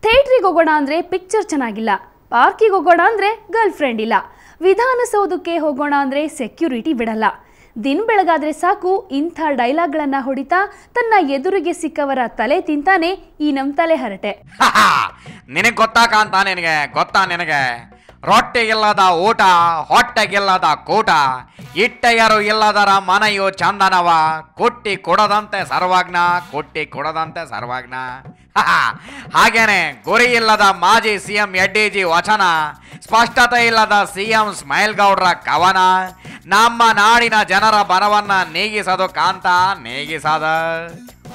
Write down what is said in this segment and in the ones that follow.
ಥಿಯೇಟ್ರಿಗೆ ಹೋಗೋಣ ಅಂದರೆ ಪಿಕ್ಚರ್ ಚೆನ್ನಾಗಿಲ್ಲ, ಪಾರ್ಕಿಗೆ ಹೋಗೋಣ ಅಂದರೆ ಗರ್ಲ್ ಫ್ರೆಂಡ್ ಇಲ್ಲ, ವಿಧಾನಸೌಧಕ್ಕೆ ಹೋಗೋಣ ಅಂದರೆ ಸೆಕ್ಯೂರಿಟಿ ಬಿಡಲ್ಲ. ದಿನ ಬೆಳಗಾದ್ರೆ ಸಾಕು ಇಂಥ ಡೈಲಾಗ್ಗಳನ್ನು ಹೊಡಿತಾ ತನ್ನ ಎದುರಿಗೆ ಸಿಕ್ಕವರ ತಲೆ ತಿಂತಾನೆ ಈ ನಮ್ಮ ತಲೆ ಹರಟೆ. ನಿನಗೆ ಗೊತ್ತಾ ಕಾಂತ, ನಿನಗೆ ಗೊತ್ತಾ, ನಿನಗೆ ರೊಟ್ಟಿಗಿಲ್ಲದ ಊಟ, ಹೊಟ್ಟೆಗಿಲ್ಲದ ಕೂಟ, ಇಟ್ಟೆಯರು ಇಲ್ಲದರ ಮನೆಯು ಚಂದನವ, ಕುಟ್ಟಿ ಕೊಡದಂತೆ ಸರ್ವಜ್ಞ, ಕುಟ್ಟಿ ಕೊಡದಂತೆ ಸರ್ವಜ್ಞ. ಹಾಗೇನೆ ಗುರಿ ಇಲ್ಲದ ಮಾಜಿ ಸಿಎಂ ಯಡ್ಡಿಜಿ ವಚನ, ಸ್ಪಷ್ಟತೆ ಇಲ್ಲದ ಸಿಎಂ ಸ್ಮೈಲ್ ಗೌಡ್ರ ಕವನ, ನಮ್ಮ ನಾಡಿನ ಜನರ ಬರವನ್ನ ನೀಗಿಸೋದು ಕಾಂತ, ನೀಗಿಸದ.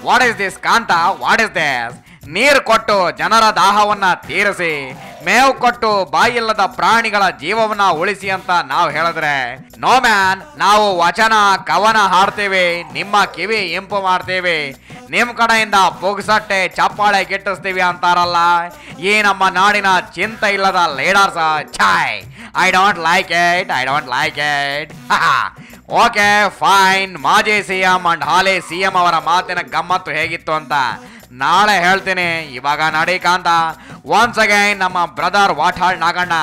ವಾಟ್ ಇಸ್ ದಿಸ್ ಕಾಂತ, ವಾಟ್ ಇಸ್ ದಿಸ್? ನೀರು ಕೊಟ್ಟು ಜನರ ದಾಹವನ್ನ ತೀರಿಸಿ, ಮೇವು ಕೊಟ್ಟು ಬಾಯಿಲ್ಲದ ಪ್ರಾಣಿಗಳ ಜೀವವನ್ನ ಉಳಿಸಿ ಅಂತ ನಾವು ಹೇಳಿದ್ರೆ, ನೋ ಮ್ಯಾನ್, ನಾವು ವಚನ ಕವನ ಹಾಡ್ತೀವಿ, ನಿಮ್ಮ ಕಿವಿ ಇಂಪು ಮಾಡ್ತೀವಿ, ನಿಮ್ ಕಡೆಯಿಂದ ಪುಗ್ಸಟ್ಟೆ ಚಪ್ಪಾಳೆ ಗಿಟ್ಟಿಸ್ತೀವಿ ಅಂತಾರಲ್ಲ ಈ ನಮ್ಮ ನಾಡಿನ ಚಿಂತೆ ಇಲ್ಲದ ಲೀಡರ್ಸ್. ಛಾಯ್, I don't like it, I don't like it. Okay fine, ಮಾಜಿ ಸಿಎಂ ಅಂಡ್ ಹಾಲಿ ಸಿಎಂ ಅವರ ಮಾತಿನ ಗಮ್ಮತ್ತು ಹೇಗಿತ್ತು ಅಂತ ನಾಳೆ ಹೇಳ್ತೀನಿ. ಇವಾಗ ನಡೀಕಾಂತ ಒನ್ಸ್ ಅಗೈನ್ ನಮ್ಮ ಬ್ರದರ್ ವಾಟಾಳ್ ನಾಗಣ್ಣ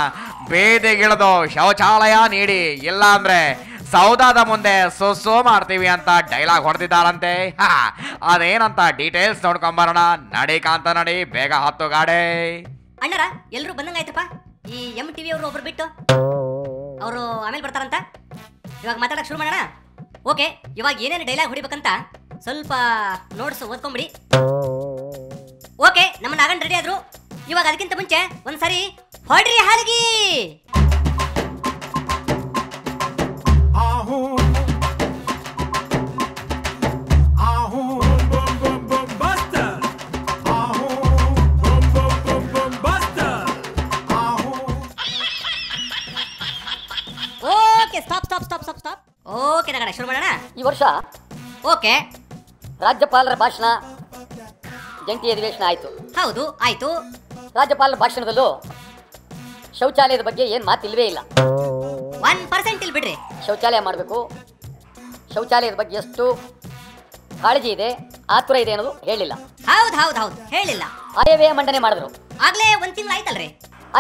ಬೇದಿಗಿಳಿದು ಶೌಚಾಲಯ ನೀಡಿ, ಇಲ್ಲ ಅಂದ್ರೆ ಸೌದಾದ ಮುಂದೆ ಸೊಸೋ ಮಾಡ್ತೀವಿ ಅಂತ ಡೈಲಾಗ್ ಹೊಡೆದಿದ್ದಾರಂತೆ. ಅದೇನಂತ ಡೀಟೇಲ್ಸ್ ನೋಡ್ಕೊಂಬರೋಣ. ನಡೀಕಾಂತ ನಡಿ, ಬೇಗ ಹತ್ತು ಗಾಡೆ. ಅಣ್ಣರ ಎಲ್ರು ಬಂದಂಗಾಯ್ತಪ್ಪ. ಈ MTV ಅವರು ಒಬ್ರು ಬಿಟ್ಟು ಅವರು ಆಮೇಲೆ ಬರ್ತಾರಂತ. ಇವಾಗ ಮಾತಾಡಕ್ ಶುರು ಮಾಡೋಣ. ಓಕೆ, ಇವಾಗ ಏನೇನು ಡೈಲಾಗ್ ಹೊಡಿಬೇಕಂತ ಸ್ವಲ್ಪ ನೋಟ್ಸ್ ಓದ್ಕೊಂಬಿಡಿ. ಓಕೆ, ನಮ್ಮ ನಾಗಣ್ಣ ರೆಡಿ ಆದ್ರು. ಇವಾಗ ಅದಕ್ಕಿಂತ ಮುಂಚೆ ಒಂದ್ಸರಿ ಹೊಡ್ರಿ ಹಾಲಿಗೆ. Okay, stop stop stop stop stop. Okay Naganna, ಶುರು ಮಾಡೋಣ. ಈ ವರ್ಷ ಓಕೆ, ರಾಜ್ಯಪಾಲರ ಭಾಷಣ ಜಂಟಿ ಅಧಿವೇಶನ ಆಯಿತು. ಹೌದು, ಆಯ್ತು. ರಾಜ್ಯಪಾಲರ ಭಾಷಣದಲ್ಲೂ ಶೌಚಾಲಯದ ಬಗ್ಗೆ ಏನು ಮಾತಿಲ್ವೇ ಇಲ್ಲ. 1% ಇಲ್ಲಿ ಬಿಡ್ರಿ. ಶೌಚಾಲಯ ಮಾಡಬೇಕು, ಶೌಚಾಲಯದ ಬಗ್ಗೆ ಎಷ್ಟು ಕಾಳಜಿ ಇದೆ, ಆತುರ ಇದೆ ಅನ್ನೋದು ಹೇಳಿಲ್ಲ. ಹೌದು ಹೌದು ಹೌದು, ಹೇಳಿಲ್ಲ. ಆಯವ್ಯಯ ಮಂಡನೆ ಮಾಡಿದ್ರು, ಆಗ್ಲೇ 1 ತಿಂಗಳು ಆಯ್ತಲ್ರಿ.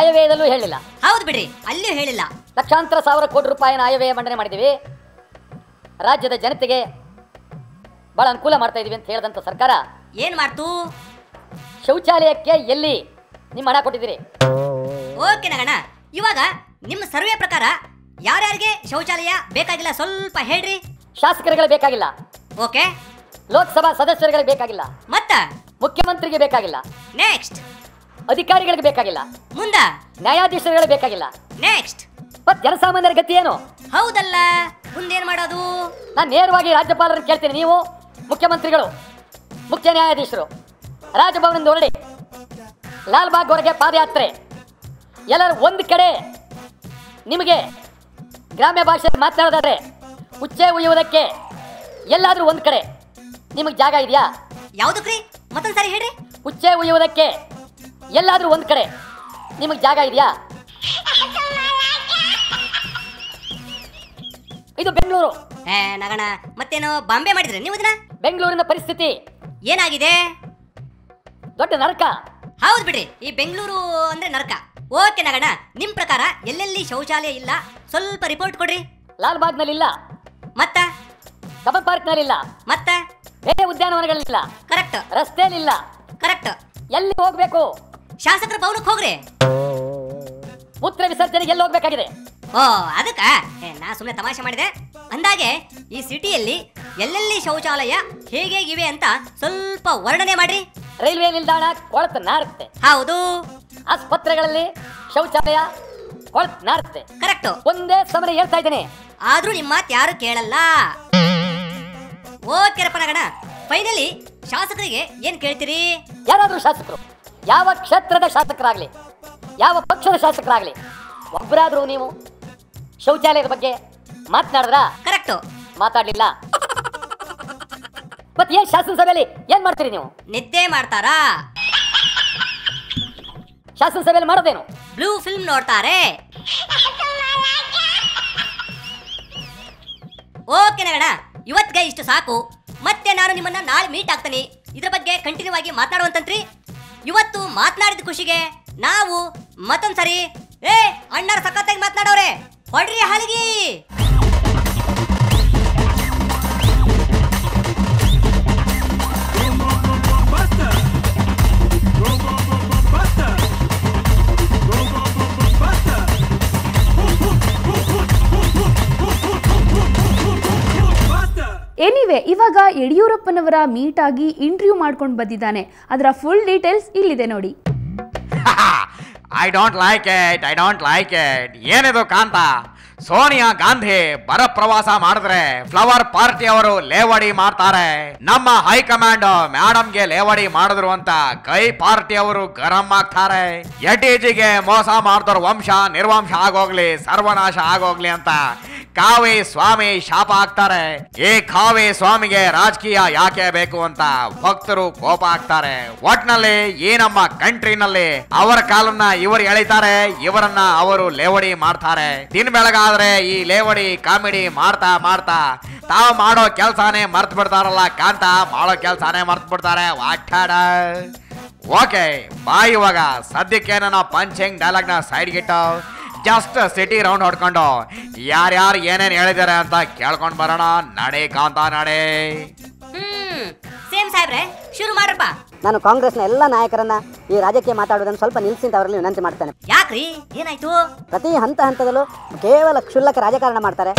ಆಯವ್ಯಯದಲ್ಲೂ ಹೇಳಿಲ್ಲ. ಹೌದು ಬಿಡ್ರಿ, ಅಲ್ಲಿಯೂ ಹೇಳಿಲ್ಲ. ಲಕ್ಷಾಂತರ ಸಾವಿರ ಕೋಟಿ ರೂಪಾಯಿನ ಆಯವ್ಯಯ ಮಂಡನೆ ಮಾಡಿದ್ದೀವಿ, ರಾಜ್ಯದ ಜನತೆಗೆ ಬಹಳ ಅನುಕೂಲ ಮಾಡ್ತಾ ಇದೀವಿ ಅಂತ ಹೇಳಿದಂಥ ಸರ್ಕಾರ ಏನ್ ಮಾಡ್ತು? ಶೌಚಾಲಯಕ್ಕೆ ಎಲ್ಲಿ ನಿಮ್ಮ ಹಣ ಕೊಟ್ಟಿದ್ದೀರಿ? ಓಕೆ ನಗಣ್ಣ, ಇವಾಗ ನಿಮ್ಮ ಸರ್ವೆ ಪ್ರಕಾರ ಯಾರ್ಯಾರಿಗೆ ಶೌಚಾಲಯ ಬೇಕಾಗಿಲ್ಲ ಸ್ವಲ್ಪ ಹೇಳ್ರಿ. ಶಾಸಕರುಗಳಿಗೆ ಬೇಕಾಗಿಲ್ಲ. ಓಕೆ. ಲೋಕಸಭಾ ಸದಸ್ಯರುಗಳಿಗೆ ಬೇಕಾಗಿಲ್ಲ. ಮತ್ತ ಮುಖ್ಯಮಂತ್ರಿಗೆ ಬೇಕಾಗಿಲ್ಲ. ನೆಕ್ಸ್ಟ್. ಅಧಿಕಾರಿಗಳಿಗೆ ಬೇಕಾಗಿಲ್ಲ. ಮುಂದ ನ್ಯಾಯಾಧೀಶರುಗಳಿಗೆ ಬೇಕಾಗಿಲ್ಲ. ನೆಕ್ಸ್ಟ್. ಮತ್ ಜನಸಾಮಾನ್ಯರ ಗತಿ ಏನು? ಹೌದಲ್ಲ, ಮುಂದೇನ್ ಮಾಡೋದು? ನಾನು ನೇರವಾಗಿ ರಾಜ್ಯಪಾಲರನ್ನು ಕೇಳ್ತೀನಿ. ನೀವು ಮುಖ್ಯಮಂತ್ರಿಗಳು, ಮುಖ್ಯ ನ್ಯಾಯಾಧೀಶರು ರಾಜಭವನದಿಂದ ಹೊರಡಿ ಲಾಲ್ಬಾಗ್ ವರೆಗೆ ಪಾದಯಾತ್ರೆ, ಎಲ್ಲರೂ ಒಂದು ಕಡೆ ನಿಮಗೆ ಗ್ರಾಮ್ಯ ಭಾಷೆಯಲ್ಲಿ ಮಾತನಾಡೋದಾದ್ರೆ ಉಚ್ಚೆ ಉಯ್ಯುವುದಕ್ಕೆ ಎಲ್ಲಾದ್ರೂ ಒಂದು ಕಡೆ ನಿಮಗೆ ಜಾಗ ಇದೆಯಾ? ಯಾವುದಕ್ರಿ? ಮತ್ತೊಂದ್ಸರಿ ಹೇಳ್ರಿ. ಉಚ್ಚೆ ಉಯ್ಯುವುದಕ್ಕೆ ಎಲ್ಲಾದ್ರೂ ಒಂದು ಕಡೆ ನಿಮಗೆ ಜಾಗ ಇದೆಯಾ? ಇದು ಬೆಂಗಳೂರು. ನಗಣ, ಮತ್ತೇನೋ ಬಾಂಬೆ ಮಾಡಿದ್ರೆ ನೀವು ಇದನ್ನ? ಬೆಂಗಳೂರಿನ ಪರಿಸ್ಥಿತಿ ಏನಾಗಿದೆ? ದೊಡ್ಡ ನರಕ. ಹೌದು ಬಿಡ್ರಿ, ಈ ಬೆಂಗಳೂರು ಅಂದ್ರೆ ನರಕ. ಓಕೆ ನಗಣ, ನಿಮ್ ಪ್ರಕಾರ ಎಲ್ಲೆಲ್ಲಿ ಶೌಚಾಲಯ ಇಲ್ಲ ಸ್ವಲ್ಪ ರಿಪೋರ್ಟ್ ಕೊಡ್ರಿ. ಲಾಲ್ಬಾಗ್ ನಲ್ಲಿ ಇಲ್ಲ, ಮತ್ತ ಕಬ್ಬನ್ ಪಾರ್ಕ್ ನಲ್ಲಿ ಇಲ್ಲ, ಮತ್ತ ಬೇರೆ ಉದ್ಯಾನವನಗಳಿಲ್ಲ. ಕರೆಕ್ಟ್. ರಸ್ತೆಯಲ್ಲಿ ಇಲ್ಲ. ಕರೆಕ್ಟ್. ಎಲ್ಲಿ ಹೋಗ್ಬೇಕು? ಶಾಸಕರ ಭವನಕ್ಕೆ ಹೋಗ್ರಿ. ಮೂತ್ರ ವಿಸರ್ಜನೆಗೆ ಎಲ್ಲಿ ಹೋಗ್ಬೇಕಾಗಿದೆ? ಓ ಅದಕ್ಕ ನಾ ಸುಮ್ಮನೆ ತಮಾಷೆ ಮಾಡಿದೆ. ಅಂದಾಗೆ ಈ ಸಿಟಿಯಲ್ಲಿ ಎಲ್ಲೆಲ್ಲಿ ಶೌಚಾಲಯ ಹೇಗೆ ಇವೆ ಅಂತ ಸ್ವಲ್ಪ ವರ್ಣನೆ ಮಾಡ್ರಿ. ರೈಲ್ವೆ ನಿಲ್ದಾಣ ಕೊಳತು ನಾರುತ್ತೆ. ಹೌದು. ಆಸ್ಪತ್ರೆಗಳಲ್ಲಿ ಶೌಚಾಲಯ ಕೊಳತು ನಾರುತ್ತೆ. ಕರೆಕ್ಟ್. ಒಂದೇ ಸಮನೆ ಹೇಳ್ತಾ ಇದ್ದೇನೆ, ಆದ್ರೂ ನಿಮ್ಮ ಮಾತು ಯಾರು ಕೇಳಲ್ಲ. ಓಕೆರಪ್ಪ ನಗಣ, ಫೈನಲಿ ಶಾಸಕರಿಗೆ ಏನ್ ಕೇಳ್ತೀರಿ? ಯಾರಾದ್ರೂ ಶಾಸಕರು, ಯಾವ ಕ್ಷೇತ್ರದ ಶಾಸಕರಾಗ್ಲಿ, ಯಾವ ಪಕ್ಷದ ಶಾಸಕರಾಗ್ಲಿ, ಒಬ್ಬರಾದ್ರೂ ನೀವು ಶೌಚಾಲಯದ ಬಗ್ಗೆ ಮಾತನಾಡಿದ್ರ? ಕರೆಕ್ಟ್. ಮಾತಾಡ್ಲಿಲ್ಲ. ಮತ್ತೆ ಏನ್ ಶಾಸನಸಭೆಯಲ್ಲಿ ಏನ್ ಮಾಡ್ತೀರಿ ನೀವು? ನಿದ್ದೆ ಮಾಡ್ತಾರಾ? ಶಾಸನಸಭೆಯಲ್ಲಿ ಮಾಡೋದೇನು? ಬ್ಲೂ ಫಿಲ್ಮ್ ನೋಡ್ತಾರೆ. ಓಕೆ ನಗಣ, ಇವತ್ತಿಗೆ ಇಷ್ಟು ಸಾಕು. ಮತ್ತೆ ನಾನು ನಿಮ್ಮನ್ನ ನಾಳೆ ಮೀಟ್ ಆಗ್ತೀನಿ. ಇದ್ರ ಬಗ್ಗೆ ಕಂಟಿನ್ಯೂ ಆಗಿ ಮಾತನಾಡುವಂತಂತ್ರಿ. ಇವತ್ತು ಮಾತನಾಡಿದ ಖುಷಿಗೆ ನಾವು ಮತ್ತೊಂದ್ಸರಿ ಅಣ್ಣರ ಸಖತ್ತಾಗಿ ಮಾತನಾಡೋರೆ ಹೊಡ್ರಿ ಹಾಲಿಗೆ. ಎನಿವೆ ಇವಾಗ ಯಡಿಯೂರಪ್ಪನವರ ಮೀಟ್ ಆಗಿ ಇಂಟರ್ವ್ಯೂ ಮಾಡ್ಕೊಂಡು ಬಂದಿದ್ದಾನೆ. ಅದರ ಫುಲ್ ಡೀಟೇಲ್ಸ್ ಇಲ್ಲಿದೆ ನೋಡಿ. I don't like it. ಏನಿದು ಕಾಂತ? ಸೋನಿಯಾ ಗಾಂಧಿ ಬರ ಪ್ರವಾಸ ಮಾಡಿದ್ರೆ ಫ್ಲವರ್ ಪಾರ್ಟಿ ಅವರು ಲೇವಡಿ ಮಾಡ್ತಾರೆ. ನಮ್ಮ ಹೈಕಮಾಂಡ್ ಮೇಡಮ್ಗೆ ಲೇವಡಿ ಮಾಡಿದ್ರು ಅಂತ ಕೈ ಪಾರ್ಟಿ ಅವರು ಗರಂ ಆಗ್ತಾರೆ. ಎಟಿಜಿಗೆ ಮೋಸ ಮಾಡಿದವ್ರ ವಂಶ ನಿರ್ವಂಶ ಆಗೋಗ್ಲಿ, ಸರ್ವನಾಶ ಆಗೋಗ್ಲಿ ಅಂತ ಕಾವಿ ಸ್ವಾಮಿ ಶಾಪ ಹಾಕ್ತಾರೆ. ಈ ಕಾವಿ ಸ್ವಾಮಿಗೆ ರಾಜಕೀಯ ಯಾಕೆ ಬೇಕು ಅಂತ ಭಕ್ತರು ಕೋಪ ಆಗ್ತಾರೆ. ಒಟ್ನಲ್ಲಿ ಈ ನಮ್ಮ ಕಂಟ್ರಿನಲ್ಲಿ ಅವರ ಕಾಲನ್ನ ಇವರು ಎಳಿತಾರೆ, ಇವರನ್ನ ಅವರು ಲೇವಡಿ ಮಾಡ್ತಾರೆ. ದಿನ ಬೆಳಗಾದ್ರೆ ಈ ಲೇವಡಿ ಕಾಮಿಡಿ ಮಾಡ್ತಾ ಮಾಡ್ತಾ ತಾವು ಮಾಡೋ ಕೆಲ್ಸಾನೇ ಮರ್ತ್ ಬಿಡ್ತಾರಲ್ಲ ಕಾಂತ, ಮಾಡೋ ಕೆಲ್ಸಾನೇ ಮರ್ತ್ ಬಿಡ್ತಾರೆ. ವಾಟಾಡ ಓಕೆ ಬಾ. ಇವಾಗ ಸದ್ಯಕ್ಕೆ ನನ್ನ ಪಂಚಿಂಗ್ ಡೈಲಾಗ್ನ ಸೈಡ್ಗಿಟ್ಟು ಜಸ್ಟ್ ಸಿಟಿ ರೌಂಡ್ ಹೊಡ್ಕೊಂಡು ಯಾರ್ಯಾರು ಏನೇನು ಹೇಳಿದ್ದಾರೆ ಅಂತ ಕೇಳ್ಕೊಂಡು ಬರೋಣ. ನಡೆ ಕಾಂತ ನಡೆ. ಸೇಮ್ ಸಾಹೇಬ್ರೆ ಶುರು ಮಾಡ್ರಪ್ಪ. ನಾನು ಕಾಂಗ್ರೆಸ್ನ ಎಲ್ಲ ನಾಯಕರನ್ನ ಈ ರಾಜಕೀಯ ಮಾತಾಡೋದನ್ನು ಸ್ವಲ್ಪ ನಿಲ್ಲಿಸಿ ಅಂತ ಅವರಲ್ಲಿ ವಿನಂತಿ ಮಾಡ್ತೇನೆ. ಯಾಕ್ರಿ ಏನಾಯ್ತು? ಪ್ರತಿ ಹಂತದಲ್ಲೂ ಕೇವಲ ಕ್ಷುಲ್ಲಕ ರಾಜಕಾರಣ ಮಾಡ್ತಾರೆ.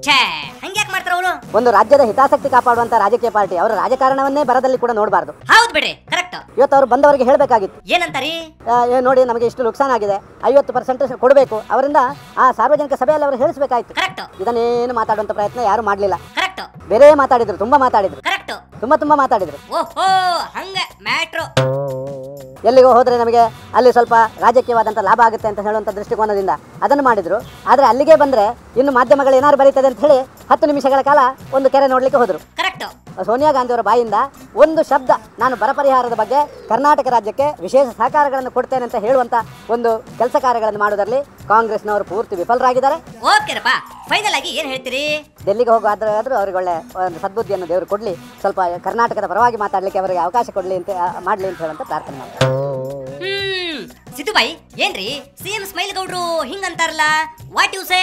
ಛೇ, ಹಂಗ್ಯಾಕ್ ಮಾಡ್ತಾರ ಅವರು? ಒಂದು ರಾಜ್ಯದ ಹಿತಾಸಕ್ತಿ ಕಾಪಾಡುವಂತ ರಾಜಕೀಯ ಪಾರ್ಟಿ ಅವರ ರಾಜಕಾರಣವನ್ನೇ ಬರದಲ್ಲಿ ಕೂಡ ನೋಡಬಾರ್ದು. ಹೌದು ಬಿಡ್ರಿ, ಕರೆಕ್ಟ್. ಇವತ್ತು ಅವರು ಬಂದವರಿಗೆ ಹೇಳಬೇಕಾಗಿತ್ತು. ಏನಂತಾರಿ? ನೋಡಿ ನಮಗೆ ಇಷ್ಟು ನುಕ್ಸಾನ್ ಆಗಿದೆ, 50% ಕೊಡಬೇಕು. ಅವರಿಂದ ಆ ಸಾರ್ವಜನಿಕ ಸಭೆಯಲ್ಲಿ ಅವರು ಹೇಳಿಸಬೇಕಾಯ್ತು. ಕರೆಕ್ಟ್. ಇದನ್ನೇನು ಮಾತಾಡುವಂತ ಪ್ರಯತ್ನ ಯಾರು ಮಾಡಲಿಲ್ಲ. ಕರೆಕ್ಟ್. ಬೇರೆ ಮಾತಾಡಿದ್ರು, ತುಂಬಾ ಮಾತಾಡಿದ್ರು. ಕರೆಕ್ಟ್. ತುಂಬಾ ಮಾತಾಡಿದ್ರು. ಓಹೋ, ಹಂಗ ಮ್ಯಾಟ್ರು. ಎಲ್ಲಿಗೋ ಹೋದ್ರೆ ನಮಗೆ ಅಲ್ಲಿ ಸ್ವಲ್ಪ ರಾಜಕೀಯವಾದಂಥ ಲಾಭ ಆಗುತ್ತೆ ಅಂತ ಹೇಳುವಂಥ ದೃಷ್ಟಿಕೋನದಿಂದ ಅದನ್ನು ಮಾಡಿದ್ರು. ಆದರೆ ಅಲ್ಲಿಗೆ ಬಂದರೆ ಇನ್ನು ಮಾಧ್ಯಮಗಳು ಏನಾರು ಬರೀತದೆ ಅಂತ ಹೇಳಿ 10 ನಿಮಿಷಗಳ ಕಾಲ ಒಂದು ಕೆರೆ ನೋಡಲಿಕ್ಕೆ ಹೋದರು. ಕರೆಕ್ಟ್. ಸೋನಿಯಾ ಗಾಂಧಿ ಅವರ ಬಾಯಿಂದ ಒಂದು ಶಬ್ದ ನಾನು ಬರ ಪರಿಹಾರದ ಬಗ್ಗೆ ಕರ್ನಾಟಕ ರಾಜ್ಯಕ್ಕೆ ವಿಶೇಷ ಸಹಕಾರಗಳನ್ನು ಕೊಡ್ತೇನೆ ಅಂತ ಹೇಳುವಂಥ ಒಂದು ಕೆಲಸ ಕಾರ್ಯಗಳನ್ನು ಮಾಡೋದರಲ್ಲಿ ಕಾಂಗ್ರೆಸ್ನವರು ಪೂರ್ತಿ ವಿಫಲರಾಗಿದ್ದಾರೆ. ಓಕೆರಪ್ಪ, ಫೈನಲ್ ಆಗಿ ಏನು ಹೇಳ್ತೀರಿ? ಡೆಲ್ಲಿಗೆ ಹೋಗಾದ್ರೂ ಅವ್ರಿಗೆ ಒಳ್ಳೆ ಒಂದು ಸದ್ಬುದ್ಧಿಯನ್ನು ದೇವರು ಕೊಡಲಿ, ಸ್ವಲ್ಪ ಕರ್ನಾಟಕದ ಪರವಾಗಿ ಮಾತಾಡಲಿಕ್ಕೆ ಅವರಿಗೆ ಅವಕಾಶ ಕೊಡಲಿ ಅಂತ ಮಾಡಲಿ ಅಂತ ಹೇಳುವಂಥ ಪ್ರಾರ್ಥನೆ ಮಾಡ್ತಾರೆ. ಸಿದ್ದುಬಾಯಿ, ಏನ್ರಿ ಸಿಎಂ ಸ್ಮೈಲ್ ಗೌಡ್ರು ಹಿಂಗಂತಾರಲ್ಲ, ವಾಟ್ ಯು ಸೇ?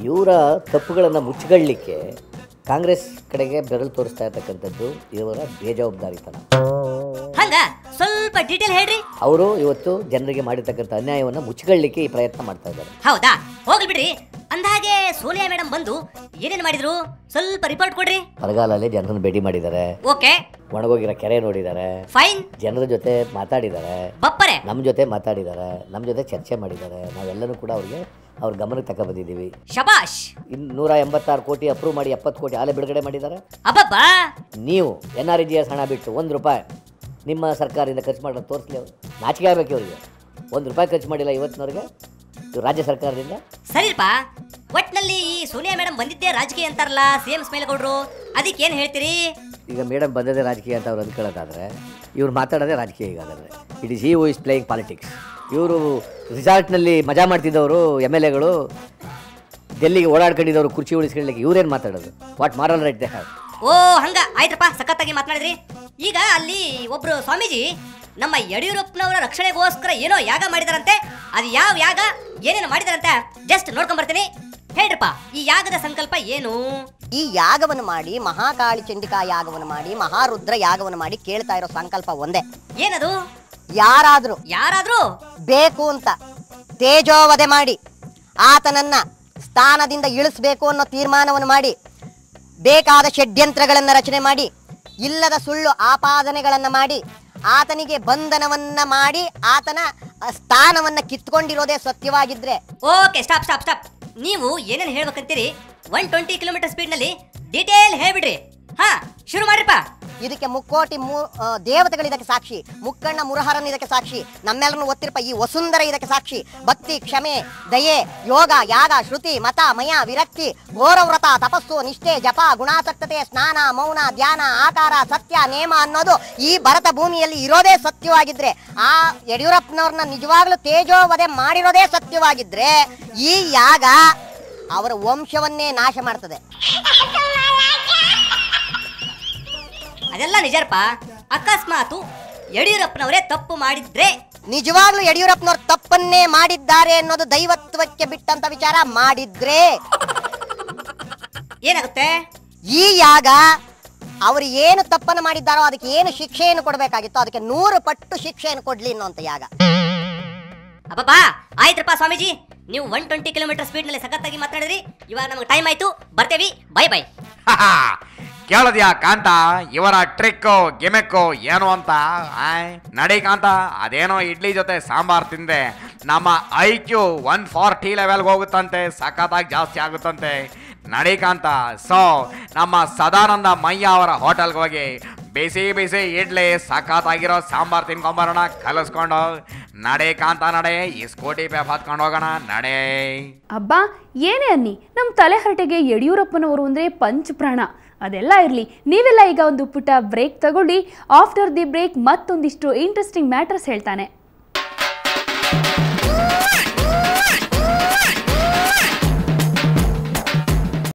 ಇವರ ತಪ್ಪುಗಳನ್ನು ಮುಚ್ಚಿಕೊಳ್ಳಲಿಕ್ಕೆ ಕಾಂಗ್ರೆಸ್ ಕಡೆಗೆ ಬೆರಳು ತೋರಿಸ್ತಾ ಇರ್ತಕ್ಕಂಥದ್ದು ಇವರ ಬೇಜವಾಬ್ದಾರಿತನ. ಹಂಗ ಸ್ವಲ್ಪ ಡೀಟೇಲ್ ಹೇಳ್ರಿ. ಅವರು ಇವತ್ತು ಜನರಿಗೆ ಮಾಡಿರ್ತಕ್ಕಂಥ ಅನ್ಯಾಯವನ್ನು ಮುಚ್ಚಿಕೊಳ್ಳಲಿಕ್ಕೆ ಈ ಪ್ರಯತ್ನ ಮಾಡ್ತಾ ಇದ್ದಾರೆ. ಹೌದಾ? ಹೋಗ್ಲಿ ಬಿಡ್ರಿ. ಅಂದಹಾಗೆ ಸೋನಿಯಾ ಮೇಡಮ್ ಬಂದು ಏನೇನು ಮಾಡಿದ್ರು ಸ್ವಲ್ಪ ರಿಪೋರ್ಟ್ ಕೊಡ್ರಿ. ಬರಗಾಲಲ್ಲಿ ಜನರನ್ನು ಭೇಟಿ ಮಾಡಿದ್ದಾರೆ. ಓಕೆ. ಒಣಗೋಗಿರೋ ಕೆರೆ ನೋಡಿದ್ದಾರೆ. ಫೈನ್. ಜನರ ಜೊತೆ ಮಾತಾಡಿದ್ದಾರೆ. ಬಪ್ಪರೆ. ನಮ್ಮ ಜೊತೆ ಮಾತಾಡಿದ್ದಾರೆ, ನಮ್ಮ ಜೊತೆ ಚರ್ಚೆ ಮಾಡಿದ್ದಾರೆ. ನಾವೆಲ್ಲನೂ ಕೂಡ ಅವ್ರ ಗಮನಕ್ಕೆ ತಕ್ಕ ಬಂದಿದ್ದೀವಿ. ಶಬಾಷ್. 186 ಕೋಟಿ ಅಪ್ರೂವ್ ಮಾಡಿ 70 ಕೋಟಿ ಆಲೆ ಬಿಡುಗಡೆ ಮಾಡಿದ್ದಾರೆ. ಅಬ್ಬಬ್ಬಾ. ನೀವು NRGS ಹಣ ಬಿಟ್ಟು 1 ರೂಪಾಯಿ ನಿಮ್ಮ ಸರ್ಕಾರದಿಂದ ಖರ್ಚು ಮಾಡೋದು ತೋರಿಸಲಿ. ಅವರು ನಾಚಿಕೆ ಆಗಬೇಕು. ಇವರಿಗೆ 1 ರೂಪಾಯಿ ಖರ್ಚು ಮಾಡಿಲ್ಲ ಇವತ್ತಿನವ್ರಿಗೆ ರಾಜ್ಯ ಸರ್ಕಾರದಿಂದ. ಸರಿಪ್ಪ, ಒಟ್ನಲ್ಲಿ ಈ ಸೋನಿಯಾ ಮೇಡಮ್ ಬಂದಿದ್ದೇ ರಾಜಕೀಯ ಅಂತಾರಲ್ಲ ಸಿಎಂ ಸ್ಮೈಲ್ ಗೌಡ್ರು, ಅದಕ್ಕೆ ಏನು ಹೇಳ್ತೀರಿ? ಈಗ ಮೇಡಮ್ ಬಂದದೇ ರಾಜಕೀಯ ಅಂತ ಅವ್ರು ಅಂದ್ಕೊಳ್ಳೋದಾದ್ರೆ ಇವ್ರು ಮಾತಾಡೋದೇ ರಾಜಕೀಯ. ಈಗಾದರೆ it is he who is playing politics. ಇವರು ರಿಸಾರ್ಟ್ನಲ್ಲಿ ಮಜಾ ಮಾಡ್ತಿದ್ದವರು MLAಗಳು, ಡೆಲ್ಲಿಗೆ ಓಡಾಡ್ಕೊಂಡಿದ್ದವರು ಕುರ್ಚಿ ಉಳಿಸ್ಕೊಳ್ಳಿಕ್ಕೆ ಇವ್ರೇನು ಮಾತಾಡೋದು? What moral right they have? ಓ ಹಂಗ ಆಯ್ತಪ್ಪ, ಸಖತ್ತಾಗಿ ಮಾತನಾಡಿದ್ರಿ. ಈಗ ಅಲ್ಲಿ ಒಬ್ರು ಸ್ವಾಮೀಜಿ ನಮ್ಮ ಯಡಿಯೂರಪ್ಪನವರ ರಕ್ಷಣೆಗೋಸ್ಕರ ಏನೋ ಯಾಗ ಮಾಡಿದಾರಂತೆ. ಅದು ಯಾವ ಯಾಗ, ಏನೇನು ಮಾಡಿದಾರಂತೆ ಜಸ್ಟ್ ನೋಡ್ಕೊಂಡ್ ಬರ್ತೀನಿ. ಹೇಳ್ರಪ್ಪ, ಈ ಯಾಗದ ಸಂಕಲ್ಪ ಏನು? ಈ ಯಾಗವನ್ನು ಮಾಡಿ, ಮಹಾಕಾಳಿ ಚಂಡಿಕಾ ಯಾಗವನ್ನು ಮಾಡಿ, ಮಹಾರುದ್ರ ಯಾಗವನ್ನು ಮಾಡಿ ಕೇಳ್ತಾ ಇರೋ ಸಂಕಲ್ಪ ಒಂದೇ. ಏನದು? ಯಾರಾದ್ರೂ ಬೇಕು ಅಂತ ತೇಜೋವಧೆ ಮಾಡಿ ಆತನನ್ನ ಸ್ಥಾನದಿಂದ ಇಳಿಸಬೇಕು ಅನ್ನೋ ತೀರ್ಮಾನವನ್ನು ಮಾಡಿ, ಬೇಕಾದ ಷಡ್ಯಂತ್ರಗಳನ್ನು ರಚನೆ ಮಾಡಿ, ಇಲ್ಲದ ಸುಳ್ಳು ಆಪಾದನೆಗಳನ್ನು ಮಾಡಿ, ಆತನಿಗೆ ಬಂಧನವನ್ನ ಮಾಡಿ ಆತನ ಸ್ಥಾನವನ್ನ ಕಿತ್ಕೊಂಡಿರೋದೇ ಸತ್ಯವಾಗಿದ್ರೆ. Okay, stop stop stop. ನೀವು ಏನೇನು ಹೇಳ್ಬೇಕಂತೀರಿ 120 ಕಿಲೋಮೀಟರ್ ಸ್ಪೀಡ್ನಲ್ಲಿ ಡೀಟೇಲ್ ಹೇಳ್ಬಿಡ್ರಿ. ಹಾ, ಶುರು ಮಾಡ್ರಿಪ್ಪ. ಇದಕ್ಕೆ ಮುಕ್ಕೋಟಿ ದೇವತೆಗಳು ಇದಕ್ಕೆ ಸಾಕ್ಷಿ, ಮುಕ್ಕಣ್ಣ ಮುರಹರನ್ ಇದಕ್ಕೆ ಸಾಕ್ಷಿ, ನಮ್ಮೆಲ್ಲರನ್ನು ಒತ್ತಿರಪ್ಪ ಈ ವಸುಂಧರ ಇದಕ್ಕೆ ಸಾಕ್ಷಿ. ಭಕ್ತಿ, ಕ್ಷಮೆ, ದಯೆ, ಯೋಗ, ಯಾಗ, ಶ್ರುತಿ, ಮತ, ಮಯ, ವಿರಕ್ತಿ, ಘೋರವ್ರತ, ತಪಸ್ಸು, ನಿಷ್ಠೆ, ಜಪ, ಗುಣಾಸಕ್ತತೆ, ಸ್ನಾನ, ಮೌನ, ಧ್ಯಾನ, ಆಕಾರ, ಸತ್ಯ, ನೇಮ ಅನ್ನೋದು ಈ ಭರತ ಭೂಮಿಯಲ್ಲಿ ಇರೋದೇ ಸತ್ಯವಾಗಿದ್ರೆ, ಆ ಯಡಿಯೂರಪ್ಪನವ್ರನ್ನ ನಿಜವಾಗ್ಲೂ ತೇಜೋವಧೆ ಮಾಡಿರೋದೇ ಸತ್ಯವಾಗಿದ್ರೆ, ಈ ಯಾಗ ಅವರ ವಂಶವನ್ನೇ ನಾಶ ಮಾಡ್ತದೆ. ಇದೆಲ್ಲ ನಿಜರಪ್ಪ. ಅಕಸ್ಮಾತು ಯಡಿಯೂರಪ್ಪನವರೇ ತಪ್ಪು ಮಾಡಿದ್ರೆ ನಿಜವಾಗ್ಲೂ ಯಡಿಯೂರಪ್ಪನವ್ರು ತಪ್ಪನ್ನೇ ಮಾಡಿದ್ದಾರೆ ಅನ್ನೋದು ದೈವತ್ವಕ್ಕೆ ಬಿಟ್ಟಂತ ವಿಚಾರ. ಮಾಡಿದ್ರೆ ಏನಾಗುತ್ತೆ? ಈ ಯಾಗ ಅವರು ಏನು ತಪ್ಪನ್ನು ಮಾಡಿದ್ದಾರೋ ಅದಕ್ಕೆ ಏನು ಶಿಕ್ಷೆಯನ್ನು ಕೊಡಬೇಕಾಗಿತ್ತು ಅದಕ್ಕೆ 100 ಪಟ್ಟು ಶಿಕ್ಷೆಯನ್ನು ಕೊಡ್ಲಿ ಅನ್ನೋಂತ ಯಾಗ. ಅಬ್ಬಾ ಆಯ್ತ್ರಪ್ಪ ಸ್ವಾಮೀಜಿ, ನೀವು 120 ಕಿಲೋಮೀಟರ್ ಸ್ಪೀಡ್ ನಲ್ಲಿ ಸಖತ್ತಾಗಿ ಮಾತಾಡಿದ್ರಿ. ಇವಾಗ ನಮಗೆ ಟೈಮ್ ಆಯ್ತು, ಬರ್ತೇವಿ, ಬೈ ಬೈ. ಕೇಳದ್ಯಾ ಕಾಂತ ಇವರ ಟ್ರಿಕ್ಕು ಗಿಮೆಕ್ಕು ಏನು ಅಂತ? ನಡಿ ಕಾಂತ, ಅದೇನೋ ಇಡ್ಲಿ ಜೊತೆ ಸಾಂಬಾರ್ ತಿಂದೆ ನಮ್ಮ IQ 140 ಲೆವೆಲ್ಗೆ ಹೋಗುತ್ತಂತೆ, ಸಖತ್ತಾಗಿ ಜಾಸ್ತಿ ಆಗುತ್ತಂತೆ. ನಡಿ ಕಾಂತ. ಸೊ ನಮ್ಮ ಸದಾನಂದ ಮಯ್ಯ ಅವರ ಹೋಟೆಲ್ಗೆ ಹೋಗಿ ಬಿಸಿ ಬಿಸಿ ಇಡ್ಲಿ ಸಖತ್ತಾಗಿರೋ ಸಾಂಬಾರ್ ತಿನ್ಕೊಂಬರೋಣ ಕಲಿಸ್ಕೊಂಡು. ನಡೆ ಕಾಂತ ನಡೆ, ಈ ಸ್ಕೂಟಿ ಪೇಪ್ ಹತ್ಕೊಂಡು ಹೋಗೋಣ ನಡೆ. ಅಬ್ಬಾ ಏನೇ ಅನ್ನಿ, ನಮ್ಮ ತಲೆಹರಟೆಗೆ ಯಡಿಯೂರಪ್ಪನವರು ಅಂದರೆ ಪಂಚಪ್ರಾಣ. ಅದೆಲ್ಲ ಇರಲಿ, ನೀವೆಲ್ಲ ಈಗ ಒಂದು ಪುಟ್ಟ ಬ್ರೇಕ್ ತಗೊಳ್ಳಿ. ಆಫ್ಟರ್ ದಿ ಬ್ರೇಕ್ ಮತ್ತೊಂದಿಷ್ಟು ಇಂಟ್ರೆಸ್ಟಿಂಗ್ ಮ್ಯಾಟರ್ಸ್ ಹೇಳ್ತಾನೆ.